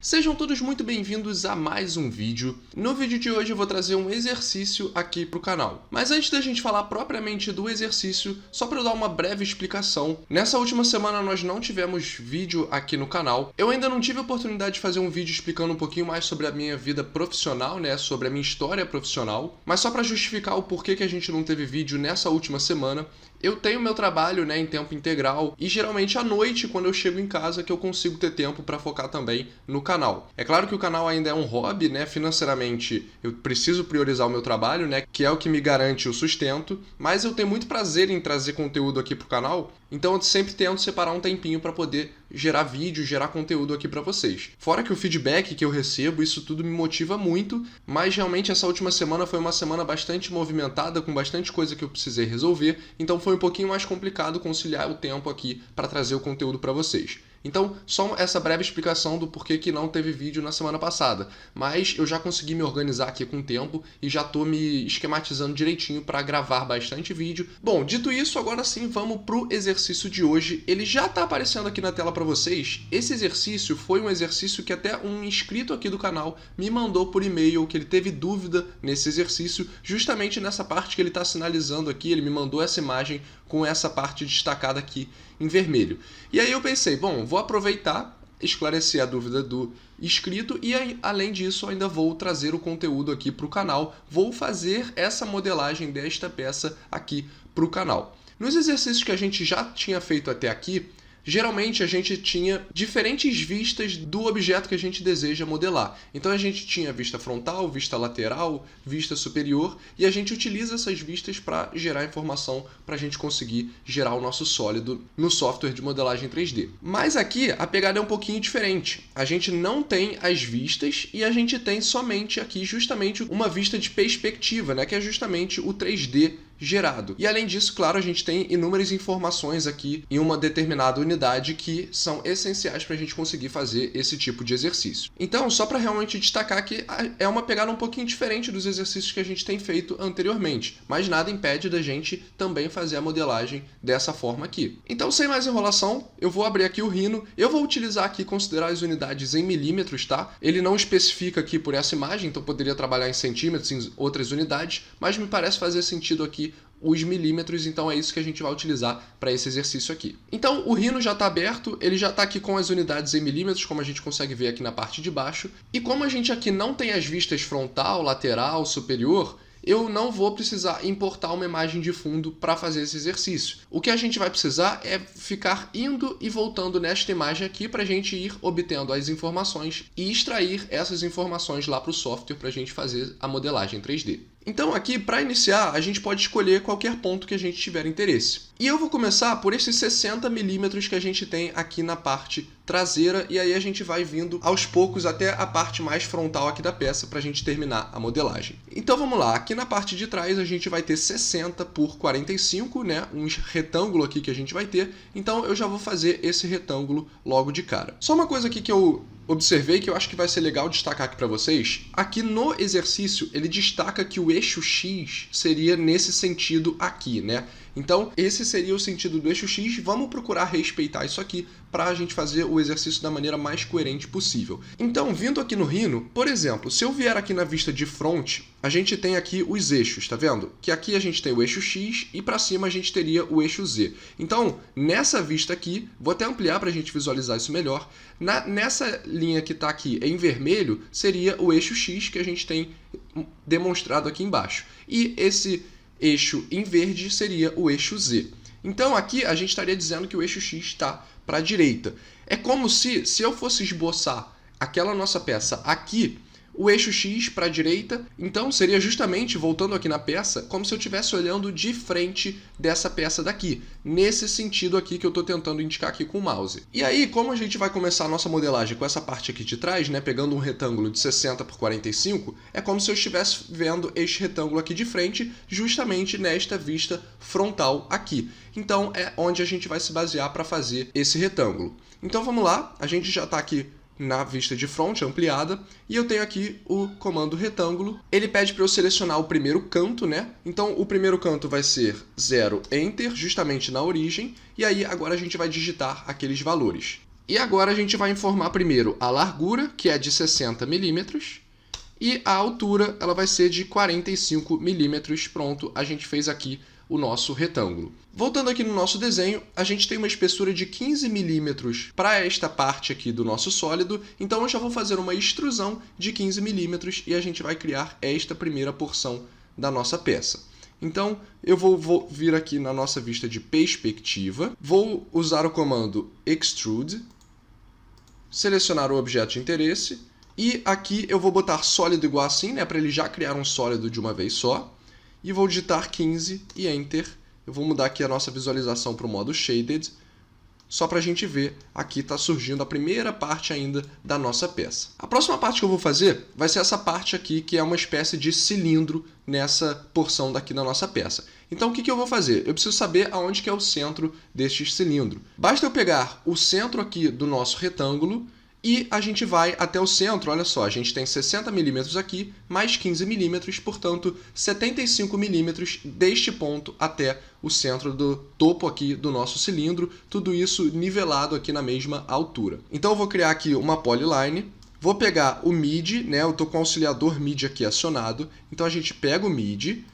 Sejam todos muito bem-vindos a mais um vídeo. No vídeo de hoje eu vou trazer um exercício aqui para o canal. Mas antes da gente falar propriamente do exercício, só para eu dar uma breve explicação. Nessa última semana nós não tivemos vídeo aqui no canal. Eu ainda não tive a oportunidade de fazer um vídeo explicando um pouquinho mais sobre a minha vida profissional, sobre a minha história profissional. Mas só para justificar o porquê que a gente não teve vídeo nessa última semana, eu tenho meu trabalho em tempo integral e geralmente à noite, quando eu chego em casa, que eu consigo ter tempo para focar também no canal. É claro que o canal ainda é um hobby, financeiramente eu preciso priorizar o meu trabalho, que é o que me garante o sustento, mas eu tenho muito prazer em trazer conteúdo aqui pro canal, então eu sempre tento separar um tempinho para poder gerar vídeo, gerar conteúdo aqui para vocês. Fora que o feedback que eu recebo, isso tudo me motiva muito, mas realmente essa última semana foi uma semana bastante movimentada, com bastante coisa que eu precisei resolver, então foi um pouquinho mais complicado conciliar o tempo aqui para trazer o conteúdo para vocês. Então, só essa breve explicação do porquê que não teve vídeo na semana passada. Mas eu já consegui me organizar aqui com o tempo e já estou me esquematizando direitinho para gravar bastante vídeo. Bom, dito isso, agora sim vamos pro exercício de hoje. Ele já está aparecendo aqui na tela para vocês. Esse exercício foi um exercício que até um inscrito aqui do canal me mandou por e-mail, que ele teve dúvida nesse exercício, justamente nessa parte que ele está sinalizando aqui. Ele me mandou essa imagem com essa parte destacada aqui em vermelho. E aí eu pensei, bom, vou aproveitar, esclarecer a dúvida do inscrito e além disso ainda vou trazer o conteúdo aqui para o canal, vou fazer essa modelagem desta peça aqui para o canal. Nos exercícios que a gente já tinha feito até aqui, geralmente a gente tinha diferentes vistas do objeto que a gente deseja modelar. Então a gente tinha vista frontal, vista lateral, vista superior, e a gente utiliza essas vistas para gerar informação para a gente conseguir gerar o nosso sólido no software de modelagem 3D. Mas aqui a pegada é um pouquinho diferente. A gente não tem as vistas e a gente tem somente aqui justamente uma vista de perspectiva, que é justamente o 3D gerado. E além disso, claro, a gente tem inúmeras informações aqui em uma determinada unidade que são essenciais para a gente conseguir fazer esse tipo de exercício. Então, só para realmente destacar que é uma pegada um pouquinho diferente dos exercícios que a gente tem feito anteriormente, mas nada impede da gente também fazer a modelagem dessa forma aqui. Então, sem mais enrolação, eu vou abrir aqui o Rhino, eu vou utilizar aqui, considerar as unidades em milímetros, tá? Ele não especifica aqui por essa imagem, então poderia trabalhar em centímetros, em outras unidades, mas me parece fazer sentido aqui os milímetros, então é isso que a gente vai utilizar para esse exercício aqui. Então o Rhino já está aberto, ele já está aqui com as unidades em milímetros, como a gente consegue ver aqui na parte de baixo, e como a gente aqui não tem as vistas frontal, lateral, superior, eu não vou precisar importar uma imagem de fundo para fazer esse exercício. O que a gente vai precisar é ficar indo e voltando nesta imagem aqui para a gente ir obtendo as informações e extrair essas informações lá para o software para a gente fazer a modelagem 3D. Então aqui, para iniciar, a gente pode escolher qualquer ponto que a gente tiver interesse. E eu vou começar por esses 60 milímetros que a gente tem aqui na parte traseira, e aí a gente vai vindo aos poucos até a parte mais frontal aqui da peça para a gente terminar a modelagem. Então vamos lá, aqui na parte de trás a gente vai ter 60 por 45, um retângulo aqui que a gente vai ter, então eu já vou fazer esse retângulo logo de cara. Só uma coisa aqui que eu observei que eu acho que vai ser legal destacar aqui para vocês. Aqui no exercício, ele destaca que o eixo X seria nesse sentido aqui, Então, esse seria o sentido do eixo X. Vamos procurar respeitar isso aqui para a gente fazer o exercício da maneira mais coerente possível. Então, vindo aqui no Rhino, por exemplo, se eu vier aqui na vista de front, a gente tem aqui os eixos, tá vendo? Que aqui a gente tem o eixo X e para cima a gente teria o eixo Z. Então, nessa vista aqui, vou até ampliar para a gente visualizar isso melhor, nessa linha que está aqui em vermelho, seria o eixo X que a gente tem demonstrado aqui embaixo. E esse eixo em verde seria o eixo Z. Então aqui a gente estaria dizendo que o eixo X está para a direita. É como se eu fosse esboçar aquela nossa peça aqui, o eixo X para a direita, então seria justamente, voltando aqui na peça, como se eu estivesse olhando de frente dessa peça daqui, nesse sentido aqui que eu estou tentando indicar aqui com o mouse. E aí, como a gente vai começar a nossa modelagem com essa parte aqui de trás, pegando um retângulo de 60 por 45, é como se eu estivesse vendo este retângulo aqui de frente, justamente nesta vista frontal aqui. Então é onde a gente vai se basear para fazer esse retângulo. Então vamos lá, a gente já está aqui na vista de front ampliada, e eu tenho aqui o comando retângulo. Ele pede para eu selecionar o primeiro canto, Então o primeiro canto vai ser 0, Enter, justamente na origem, e aí agora a gente vai digitar aqueles valores. E agora a gente vai informar primeiro a largura, que é de 60 milímetros, e a altura ela vai ser de 45 milímetros. Pronto, a gente fez aqui o nosso retângulo. Voltando aqui no nosso desenho, a gente tem uma espessura de 15 milímetros para esta parte aqui do nosso sólido, então eu já vou fazer uma extrusão de 15 milímetros e a gente vai criar esta primeira porção da nossa peça. Então, eu vou vir aqui na nossa vista de perspectiva, vou usar o comando Extrude, selecionar o objeto de interesse, e aqui eu vou botar sólido igual assim, né, para ele já criar um sólido de uma vez só, e vou digitar 15 e Enter. Eu vou mudar aqui a nossa visualização para o modo Shaded, só para a gente ver, aqui está surgindo a primeira parte ainda da nossa peça. A próxima parte que eu vou fazer vai ser essa parte aqui, que é uma espécie de cilindro nessa porção daqui da nossa peça. Então o que eu vou fazer? Eu preciso saber aonde que é o centro deste cilindro. Basta eu pegar o centro aqui do nosso retângulo e a gente vai até o centro. Olha só, a gente tem 60 milímetros aqui, mais 15 milímetros, portanto 75 milímetros deste ponto até o centro do topo aqui do nosso cilindro, tudo isso nivelado aqui na mesma altura. Então eu vou criar aqui uma polyline, vou pegar o MIDI, né? Eu estou com o auxiliador MIDI aqui acionado, então a gente pega o MIDI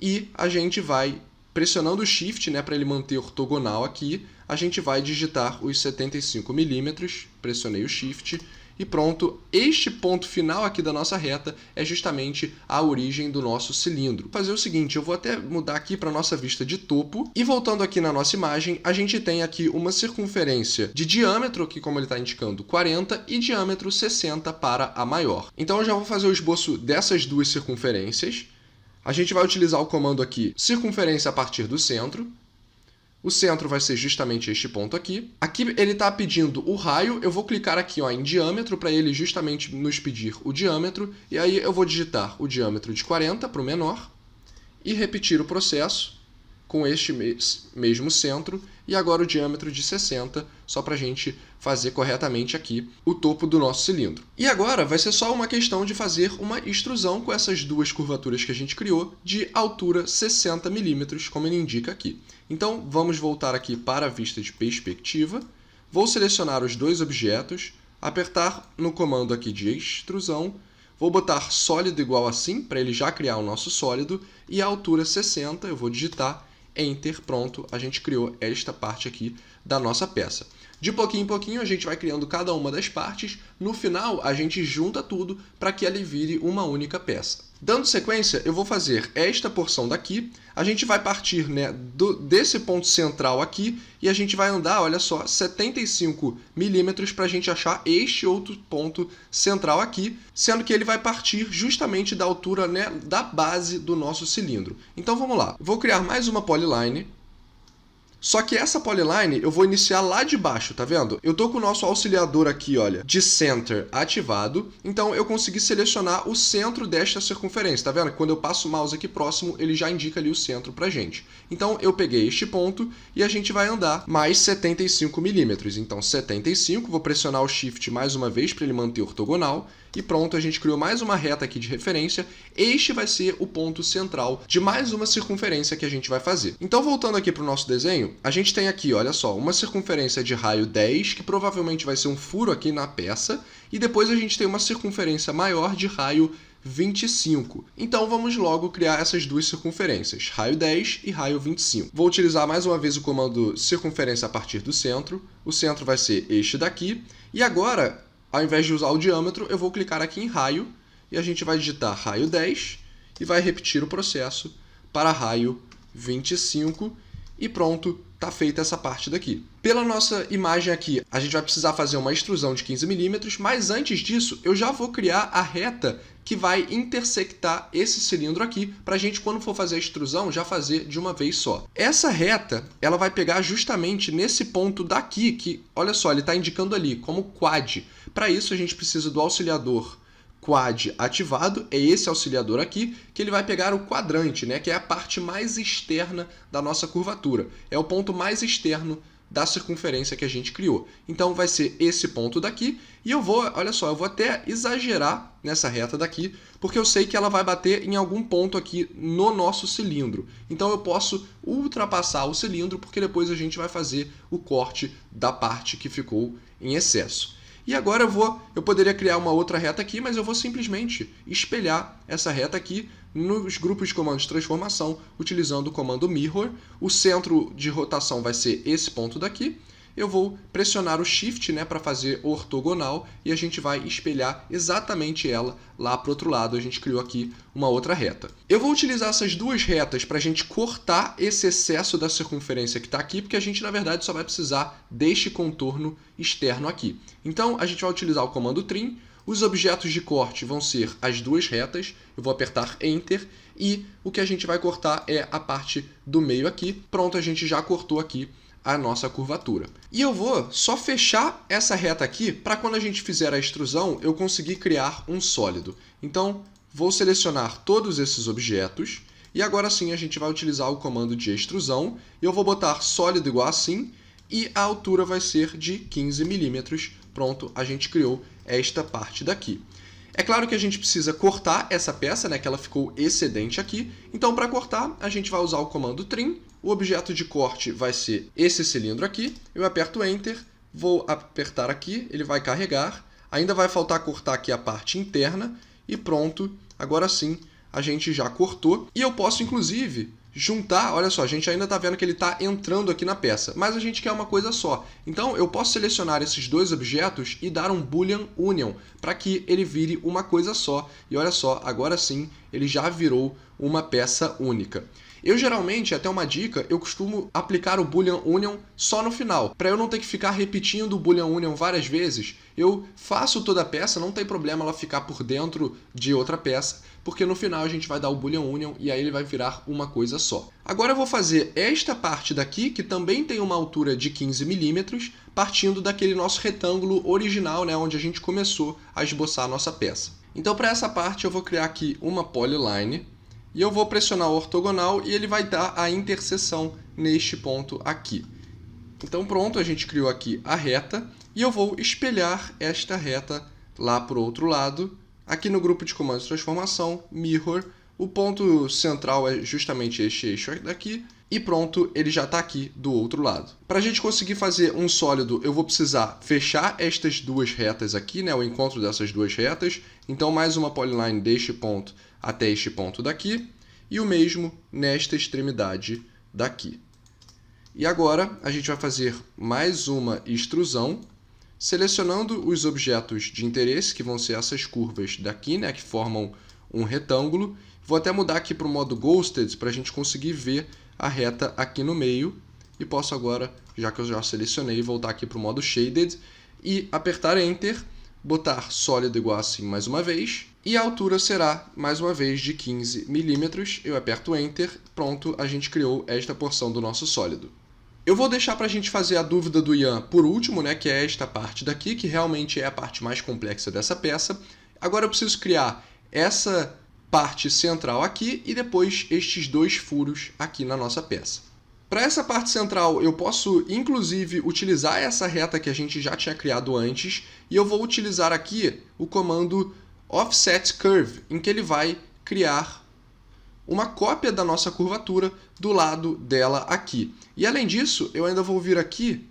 e a gente vai pressionando o Shift, né, para ele manter ortogonal aqui, a gente vai digitar os 75 milímetros, pressionei o Shift e pronto. Este ponto final aqui da nossa reta é justamente a origem do nosso cilindro. Vou fazer o seguinte, eu vou até mudar aqui para a nossa vista de topo e voltando aqui na nossa imagem, a gente tem aqui uma circunferência de diâmetro, que como ele está indicando, 40 e diâmetro 60 para a maior. Então eu já vou fazer o esboço dessas duas circunferências. A gente vai utilizar o comando aqui, circunferência a partir do centro. O centro vai ser justamente este ponto aqui. Aqui ele está pedindo o raio, eu vou clicar aqui em diâmetro para ele justamente nos pedir o diâmetro. E aí eu vou digitar o diâmetro de 40 para o menor e repetir o processo com este mesmo centro. E agora o diâmetro de 60, só para a gente fazer corretamente aqui o topo do nosso cilindro. E agora vai ser só uma questão de fazer uma extrusão com essas duas curvaturas que a gente criou de altura 60 milímetros, como ele indica aqui. Então vamos voltar aqui para a vista de perspectiva, vou selecionar os dois objetos, apertar no comando aqui de extrusão, vou botar sólido igual assim, para ele já criar o nosso sólido, e a altura 60, eu vou digitar Enter, pronto, a gente criou esta parte aqui da nossa peça. De pouquinho em pouquinho a gente vai criando cada uma das partes, no final a gente junta tudo para que ela vire uma única peça. Dando sequência, eu vou fazer esta porção daqui, a gente vai partir, né, desse ponto central aqui e a gente vai andar, olha só, 75 milímetros para a gente achar este outro ponto central aqui, sendo que ele vai partir justamente da altura, né, da base do nosso cilindro. Então vamos lá, vou criar mais uma polyline. Só que essa polyline eu vou iniciar lá de baixo, tá vendo? Eu tô com o nosso auxiliador aqui, olha, de center ativado, então eu consegui selecionar o centro desta circunferência, tá vendo? Quando eu passo o mouse aqui próximo, ele já indica ali o centro pra gente. Então eu peguei este ponto e a gente vai andar mais 75 milímetros. Então 75, vou pressionar o Shift mais uma vez para ele manter ortogonal. E pronto, a gente criou mais uma reta aqui de referência. Este vai ser o ponto central de mais uma circunferência que a gente vai fazer. Então, voltando aqui para o nosso desenho, a gente tem aqui, olha só, uma circunferência de raio 10, que provavelmente vai ser um furo aqui na peça, e depois a gente tem uma circunferência maior de raio 25. Então, vamos logo criar essas duas circunferências, raio 10 e raio 25. Vou utilizar mais uma vez o comando circunferência a partir do centro. O centro vai ser este daqui. E agora, ao invés de usar o diâmetro, eu vou clicar aqui em raio e a gente vai digitar raio 10 e vai repetir o processo para raio 25 e pronto, está feita essa parte daqui. Pela nossa imagem aqui, a gente vai precisar fazer uma extrusão de 15 milímetros, mas antes disso, eu já vou criar a reta que vai intersectar esse cilindro aqui, para a gente, quando for fazer a extrusão, já fazer de uma vez só. Essa reta, ela vai pegar justamente nesse ponto daqui, que, olha só, ele está indicando ali, como quad. Para isso, a gente precisa do auxiliador quad ativado, é esse auxiliador aqui, que ele vai pegar o quadrante, né, que é a parte mais externa da nossa curvatura. É o ponto mais externo da circunferência que a gente criou. Então vai ser esse ponto daqui, e eu vou, olha só, eu vou até exagerar nessa reta daqui, porque eu sei que ela vai bater em algum ponto aqui no nosso cilindro. Então eu posso ultrapassar o cilindro, porque depois a gente vai fazer o corte da parte que ficou em excesso. E agora eu poderia criar uma outra reta aqui, mas eu vou simplesmente espelhar essa reta aqui nos grupos de comandos de transformação, utilizando o comando Mirror. O centro de rotação vai ser esse ponto daqui. Eu vou pressionar o Shift, né, para fazer ortogonal e a gente vai espelhar exatamente ela lá para o outro lado. A gente criou aqui uma outra reta. Eu vou utilizar essas duas retas para a gente cortar esse excesso da circunferência que está aqui, porque a gente, na verdade, só vai precisar deste contorno externo aqui. Então, a gente vai utilizar o comando Trim. Os objetos de corte vão ser as duas retas. Eu vou apertar Enter e o que a gente vai cortar é a parte do meio aqui. Pronto, a gente já cortou aqui a nossa curvatura. E eu vou só fechar essa reta aqui para quando a gente fizer a extrusão eu conseguir criar um sólido. Então, vou selecionar todos esses objetos e agora sim a gente vai utilizar o comando de extrusão. Eu vou botar sólido igual assim e a altura vai ser de 15 milímetros. Pronto, a gente criou esta parte daqui. É claro que a gente precisa cortar essa peça, né, que ela ficou excedente aqui. Então, para cortar, a gente vai usar o comando Trim. O objeto de corte vai ser esse cilindro aqui. Eu aperto Enter, vou apertar aqui, ele vai carregar. Ainda vai faltar cortar aqui a parte interna e pronto. Agora sim, a gente já cortou. E eu posso, inclusive, juntar, olha só, a gente ainda está vendo que ele está entrando aqui na peça, mas a gente quer uma coisa só. Então, eu posso selecionar esses dois objetos e dar um Boolean Union, para que ele vire uma coisa só. E olha só, agora sim, ele já virou uma peça única. Eu geralmente, até uma dica, eu costumo aplicar o Boolean Union só no final. Para eu não ter que ficar repetindo o Boolean Union várias vezes, eu faço toda a peça, não tem problema ela ficar por dentro de outra peça, porque no final a gente vai dar o Boolean Union e aí ele vai virar uma coisa só. Agora eu vou fazer esta parte daqui, que também tem uma altura de 15 milímetros, partindo daquele nosso retângulo original, né, onde a gente começou a esboçar a nossa peça. Então, para essa parte, eu vou criar aqui uma polyline, e eu vou pressionar o ortogonal e ele vai dar a interseção neste ponto aqui. Então pronto, a gente criou aqui a reta e eu vou espelhar esta reta lá para o outro lado. Aqui no grupo de comandos de transformação, Mirror, o ponto central é justamente este eixo daqui e pronto, ele já está aqui do outro lado. Para a gente conseguir fazer um sólido, eu vou precisar fechar estas duas retas aqui, né, o encontro dessas duas retas. Então mais uma polyline deste ponto até este ponto daqui, e o mesmo nesta extremidade daqui. E agora a gente vai fazer mais uma extrusão, selecionando os objetos de interesse, que vão ser essas curvas daqui, né, que formam um retângulo. Vou até mudar aqui para o modo Ghosted, para a gente conseguir ver a reta aqui no meio. E posso agora, já que eu já selecionei, voltar aqui para o modo Shaded e apertar Enter, botar sólido igual assim mais uma vez, e a altura será, mais uma vez, de 15 milímetros. Eu aperto Enter, pronto, a gente criou esta porção do nosso sólido. Eu vou deixar para a gente fazer a dúvida do Ian por último, né, que é esta parte daqui, que realmente é a parte mais complexa dessa peça. Agora eu preciso criar essa parte central aqui e depois estes dois furos aqui na nossa peça. Para essa parte central, eu posso, inclusive, utilizar essa reta que a gente já tinha criado antes, e eu vou utilizar aqui o comando Offset Curve, em que ele vai criar uma cópia da nossa curvatura do lado dela aqui. E além disso, eu ainda vou vir aqui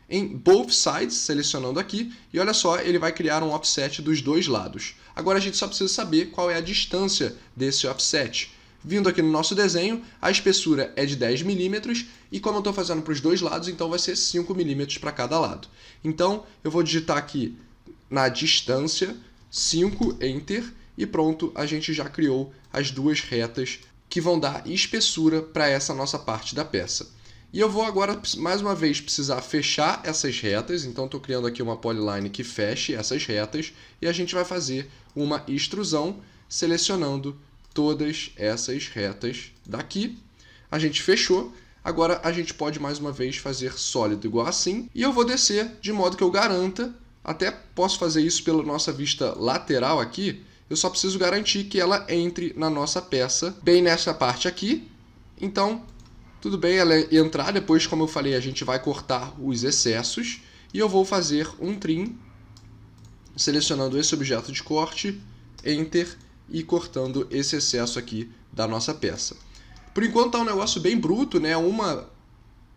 em Both Sides, selecionando aqui, e olha só, ele vai criar um offset dos dois lados. Agora a gente só precisa saber qual é a distância desse offset. Vindo aqui no nosso desenho, a espessura é de 10 milímetros e como eu estou fazendo para os dois lados, então vai ser 5 milímetros para cada lado. Então, eu vou digitar aqui na distância 5, Enter, e pronto, a gente já criou as duas retas que vão dar espessura para essa nossa parte da peça. E eu vou agora, mais uma vez, precisar fechar essas retas, então estou criando aqui uma polyline que feche essas retas, e a gente vai fazer uma extrusão selecionando todas essas retas daqui. A gente fechou. Agora a gente pode mais uma vez fazer sólido igual assim. E eu vou descer de modo que eu garanta, até posso fazer isso pela nossa vista lateral aqui, eu só preciso garantir que ela entre na nossa peça, bem nessa parte aqui. Então, tudo bem ela entrar, depois, como eu falei, a gente vai cortar os excessos. E eu vou fazer um trim, selecionando esse objeto de corte, Enter, e cortando esse excesso aqui da nossa peça. Por enquanto está um negócio bem bruto, né? Uma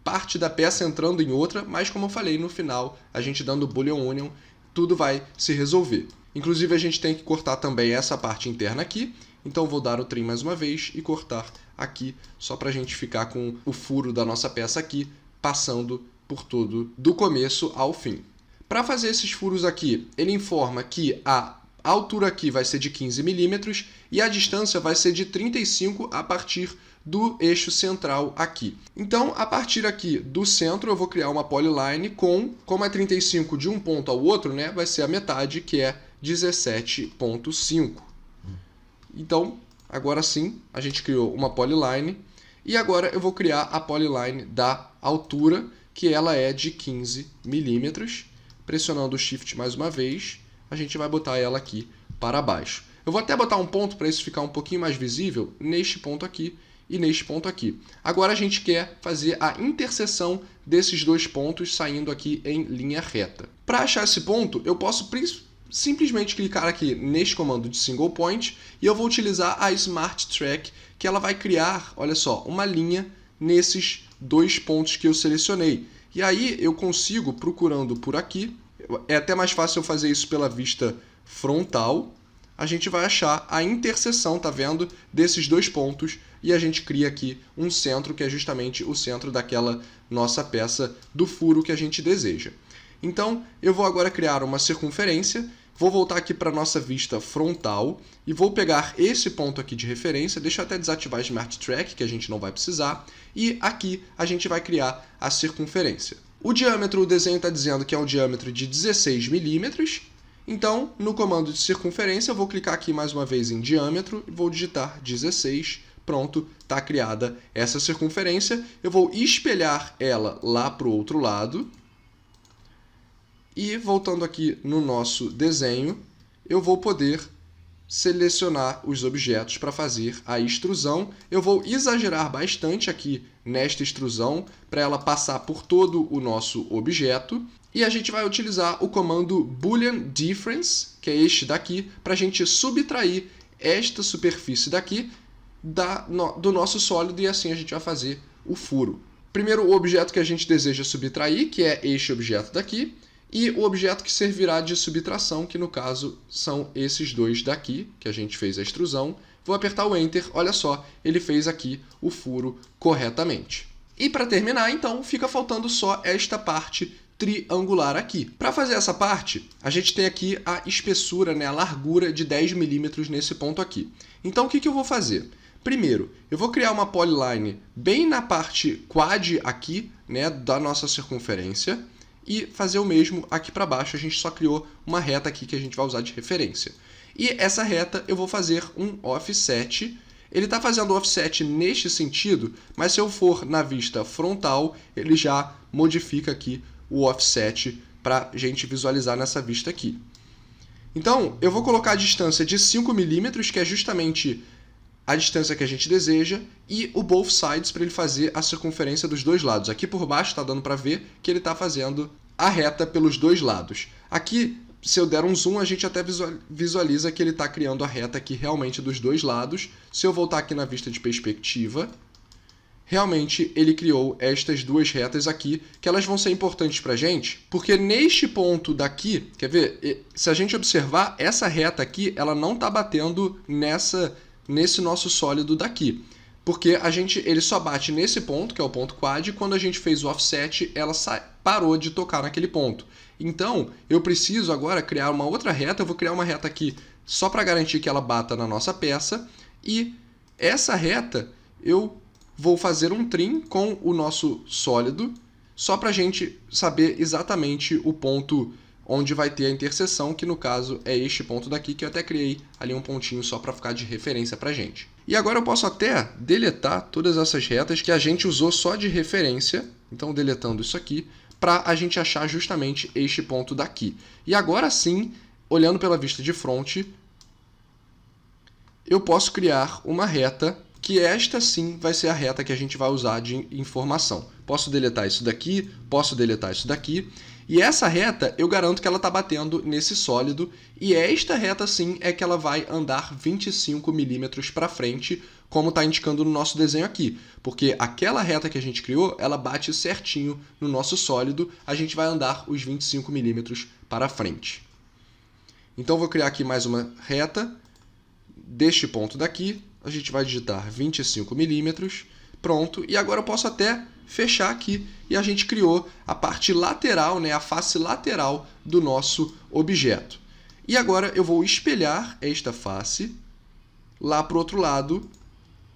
parte da peça entrando em outra, mas como eu falei, no final, a gente dando Boolean Union, tudo vai se resolver. Inclusive, a gente tem que cortar também essa parte interna aqui, então vou dar o trim mais uma vez e cortar aqui, só para a gente ficar com o furo da nossa peça aqui, passando por todo, do começo ao fim. Para fazer esses furos aqui, ele informa que a altura aqui vai ser de 15 milímetros e a distância vai ser de 35 a partir do eixo central aqui. Então, a partir aqui do centro, eu vou criar uma polyline como é 35 de um ponto ao outro, né, vai ser a metade, que é 17,5. Então, agora sim, a gente criou uma polyline. E agora eu vou criar a polyline da altura, que ela é de 15 milímetros. Pressionando o Shift mais uma vez, a gente vai botar ela aqui para baixo. Eu vou até botar um ponto para isso ficar um pouquinho mais visível neste ponto aqui e neste ponto aqui. Agora a gente quer fazer a interseção desses dois pontos saindo aqui em linha reta. Para achar esse ponto, eu posso simplesmente clicar aqui neste comando de single point e eu vou utilizar a Smart Track, que ela vai criar, olha só, uma linha nesses dois pontos que eu selecionei. E aí eu consigo, procurando por aqui, é até mais fácil eu fazer isso pela vista frontal, a gente vai achar a interseção, tá vendo, desses dois pontos e a gente cria aqui um centro que é justamente o centro daquela nossa peça do furo que a gente deseja. Então, eu vou agora criar uma circunferência, vou voltar aqui para a nossa vista frontal e vou pegar esse ponto aqui de referência, deixa eu até desativar a Smart Track, que a gente não vai precisar, e aqui a gente vai criar a circunferência. O diâmetro, o desenho está dizendo que é um diâmetro de 16 milímetros, então no comando de circunferência eu vou clicar aqui mais uma vez em diâmetro e vou digitar 16, pronto, está criada essa circunferência. Eu vou espelhar ela lá para o outro lado. E voltando aqui no nosso desenho, eu vou poder selecionar os objetos para fazer a extrusão. Eu vou exagerar bastante aqui nesta extrusão para ela passar por todo o nosso objeto. E a gente vai utilizar o comando Boolean Difference, que é este daqui, para a gente subtrair esta superfície daqui do nosso sólido e assim a gente vai fazer o furo. Primeiro, o objeto que a gente deseja subtrair, que é este objeto daqui. E o objeto que servirá de subtração, que no caso são esses dois daqui, que a gente fez a extrusão. Vou apertar o Enter, olha só, ele fez aqui o furo corretamente. E para terminar, então, fica faltando só esta parte triangular aqui. Para fazer essa parte, a gente tem aqui a espessura, né, a largura de 10 milímetros nesse ponto aqui. Então, o que eu vou fazer? Primeiro, eu vou criar uma polyline bem na parte quad aqui, né, da nossa circunferência, e fazer o mesmo aqui para baixo. A gente só criou uma reta aqui que a gente vai usar de referência. E essa reta eu vou fazer um offset. Ele está fazendo offset neste sentido, mas se eu for na vista frontal, ele já modifica aqui o offset para a gente visualizar nessa vista aqui. Então, eu vou colocar a distância de 5 milímetros, que é justamente a distância que a gente deseja, e o both sides para ele fazer a circunferência dos dois lados. Aqui por baixo está dando para ver que ele está fazendo a reta pelos dois lados. Aqui, se eu der um zoom, a gente até visualiza que ele está criando a reta aqui realmente dos dois lados. Se eu voltar aqui na vista de perspectiva, realmente ele criou estas duas retas aqui, que elas vão ser importantes para a gente, porque neste ponto daqui, quer ver? Se a gente observar, essa reta aqui, ela não está batendo nesse nosso sólido daqui. Porque ele só bate nesse ponto, que é o ponto quad, e quando a gente fez o offset, ela parou de tocar naquele ponto. Então, eu preciso agora criar uma outra reta, eu vou criar uma reta aqui só para garantir que ela bata na nossa peça, e essa reta eu vou fazer um trim com o nosso sólido, só para a gente saber exatamente o ponto onde vai ter a interseção, que no caso é este ponto daqui, que eu até criei ali um pontinho só para ficar de referência para a gente. E agora eu posso até deletar todas essas retas que a gente usou só de referência, então deletando isso aqui, para a gente achar justamente este ponto daqui. E agora sim, olhando pela vista de front, eu posso criar uma reta, que esta sim vai ser a reta que a gente vai usar de informação. Posso deletar isso daqui, posso deletar isso daqui. E essa reta, eu garanto que ela está batendo nesse sólido, e esta reta sim é que ela vai andar 25 milímetros para frente, como está indicando no nosso desenho aqui. Porque aquela reta que a gente criou, ela bate certinho no nosso sólido, a gente vai andar os 25 milímetros para frente. Então, eu vou criar aqui mais uma reta. Deste ponto daqui, a gente vai digitar 25 milímetros. Pronto. E agora eu posso até fechar aqui e a gente criou a parte lateral, né, a face lateral do nosso objeto. E agora eu vou espelhar esta face lá para o outro lado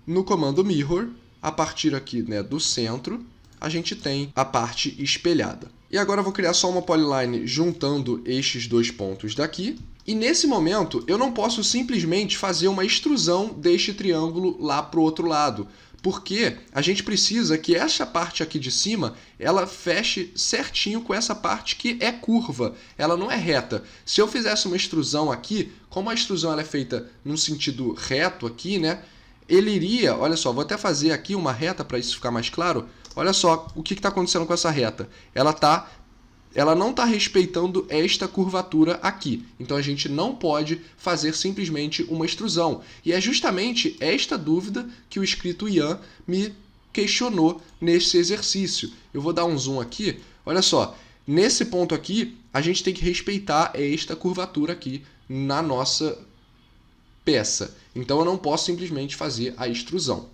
no comando Mirror. A partir aqui, né, do centro, a gente tem a parte espelhada. E agora eu vou criar só uma polyline juntando estes dois pontos daqui. E nesse momento, eu não posso simplesmente fazer uma extrusão deste triângulo lá para o outro lado, porque a gente precisa que essa parte aqui de cima, ela feche certinho com essa parte que é curva, ela não é reta. Se eu fizesse uma extrusão aqui, como a extrusão ela é feita num sentido reto aqui, né, ele iria, olha só, vou até fazer aqui uma reta para isso ficar mais claro. Olha só o que está acontecendo com essa reta. Ela não está respeitando esta curvatura aqui. Então, a gente não pode fazer simplesmente uma extrusão. E é justamente esta dúvida que o inscrito Ian me questionou nesse exercício. Eu vou dar um zoom aqui. Olha só, nesse ponto aqui, a gente tem que respeitar esta curvatura aqui na nossa peça. Então, eu não posso simplesmente fazer a extrusão.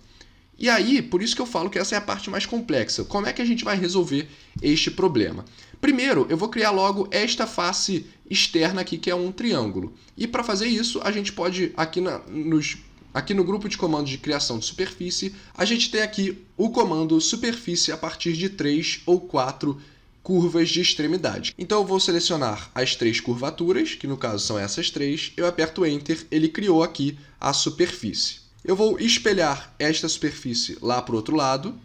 E aí, por isso que eu falo que essa é a parte mais complexa. Como é que a gente vai resolver este problema? Primeiro, eu vou criar logo esta face externa aqui, que é um triângulo. E para fazer isso, a gente pode, aqui no grupo de comandos de criação de superfície, a gente tem aqui o comando superfície a partir de 3 ou 4 curvas de extremidade. Então eu vou selecionar as 3 curvaturas, que no caso são essas 3, eu aperto Enter, ele criou aqui a superfície. Eu vou espelhar esta superfície lá para o outro lado.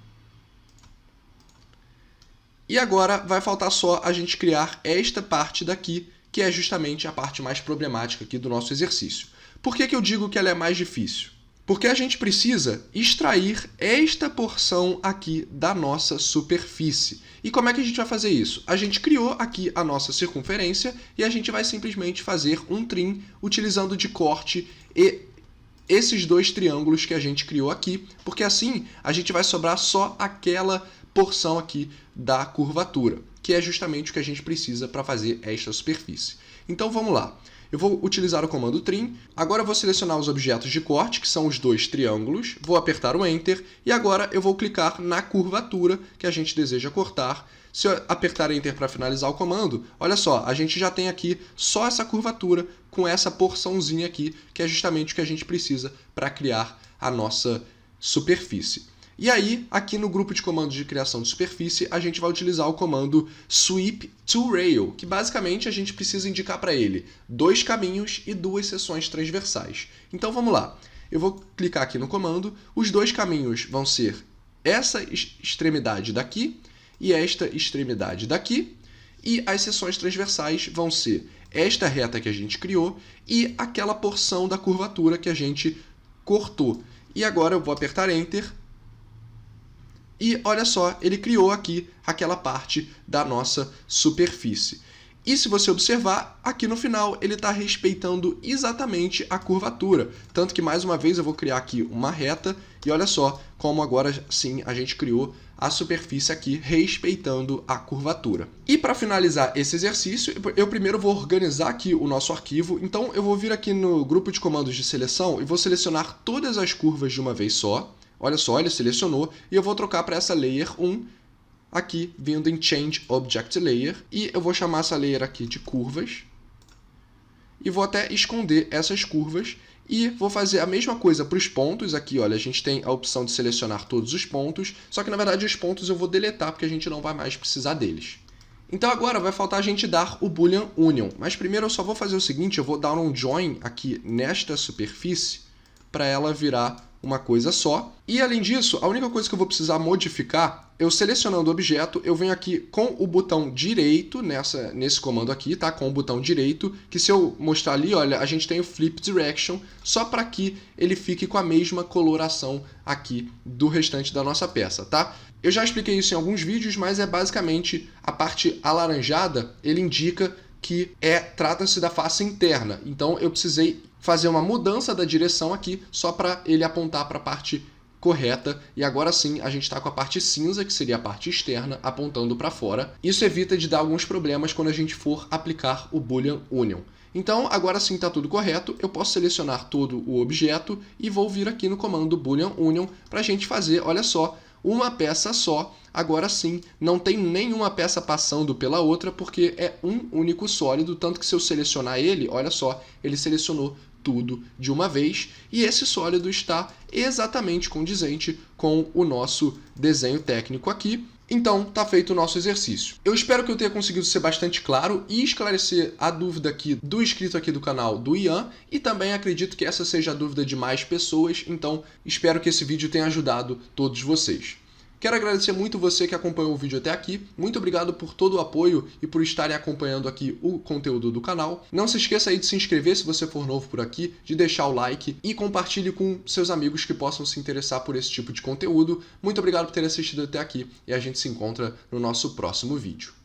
E agora vai faltar só a gente criar esta parte daqui, que é justamente a parte mais problemática aqui do nosso exercício. Por que eu digo que ela é mais difícil? Porque a gente precisa extrair esta porção aqui da nossa superfície. E como é que a gente vai fazer isso? A gente criou aqui a nossa circunferência e a gente vai simplesmente fazer um trim utilizando de corte e esses dois triângulos que a gente criou aqui, porque assim a gente vai sobrar só aquela porção aqui da curvatura, que é justamente o que a gente precisa para fazer esta superfície. Então vamos lá. Eu vou utilizar o comando trim, agora eu vou selecionar os objetos de corte, que são os dois triângulos, vou apertar o Enter e agora eu vou clicar na curvatura que a gente deseja cortar. Se eu apertar Enter para finalizar o comando, olha só, a gente já tem aqui só essa curvatura com essa porçãozinha aqui, que é justamente o que a gente precisa para criar a nossa superfície. E aí, aqui no grupo de comandos de criação de superfície, a gente vai utilizar o comando Sweep to Rail, que basicamente a gente precisa indicar para ele 2 caminhos e 2 seções transversais. Então vamos lá. Eu vou clicar aqui no comando, os 2 caminhos vão ser essa extremidade daqui e esta extremidade daqui, e as seções transversais vão ser esta reta que a gente criou e aquela porção da curvatura que a gente cortou. E agora eu vou apertar Enter. E olha só, ele criou aqui aquela parte da nossa superfície. E se você observar, aqui no final ele está respeitando exatamente a curvatura. Tanto que mais uma vez eu vou criar aqui uma reta e olha só como agora sim a gente criou a superfície aqui respeitando a curvatura. E para finalizar esse exercício, eu primeiro vou organizar aqui o nosso arquivo. Então eu vou vir aqui no grupo de comandos de seleção e vou selecionar todas as curvas de uma vez só. Olha só, ele selecionou e eu vou trocar para essa Layer 1, aqui vindo em Change Object Layer, e eu vou chamar essa layer aqui de curvas, e vou até esconder essas curvas, e vou fazer a mesma coisa para os pontos. Aqui, olha, a gente tem a opção de selecionar todos os pontos, só que na verdade os pontos eu vou deletar, porque a gente não vai mais precisar deles. Então agora vai faltar a gente dar o Boolean Union, mas primeiro eu só vou fazer o seguinte, eu vou dar um join aqui nesta superfície, para ela virar uma coisa só. E além disso, a única coisa que eu vou precisar modificar, eu selecionando o objeto, eu venho aqui com o botão direito, nesse comando aqui, tá? Com o botão direito, que se eu mostrar ali, olha, a gente tem o Flip Direction, só para que ele fique com a mesma coloração aqui do restante da nossa peça, tá? Eu já expliquei isso em alguns vídeos, mas é basicamente a parte alaranjada, ele indica que trata-se da face interna. Então eu precisei fazer uma mudança da direção aqui só para ele apontar para a parte correta, e agora sim a gente está com a parte cinza, que seria a parte externa, apontando para fora. Isso evita de dar alguns problemas quando a gente for aplicar o Boolean Union. Então, agora sim está tudo correto, eu posso selecionar todo o objeto e vou vir aqui no comando Boolean Union para a gente fazer, olha só, uma peça só. Agora sim, não tem nenhuma peça passando pela outra, porque é um único sólido, tanto que se eu selecionar ele, olha só, ele selecionou tudo de uma vez, e esse sólido está exatamente condizente com o nosso desenho técnico aqui. Então, está feito o nosso exercício. Eu espero que eu tenha conseguido ser bastante claro e esclarecer a dúvida aqui do inscrito aqui do canal, do Ian, e também acredito que essa seja a dúvida de mais pessoas, então espero que esse vídeo tenha ajudado todos vocês. Quero agradecer muito você que acompanhou o vídeo até aqui. Muito obrigado por todo o apoio e por estarem acompanhando aqui o conteúdo do canal. Não se esqueça aí de se inscrever se você for novo por aqui, de deixar o like e compartilhe com seus amigos que possam se interessar por esse tipo de conteúdo. Muito obrigado por ter assistido até aqui e a gente se encontra no nosso próximo vídeo.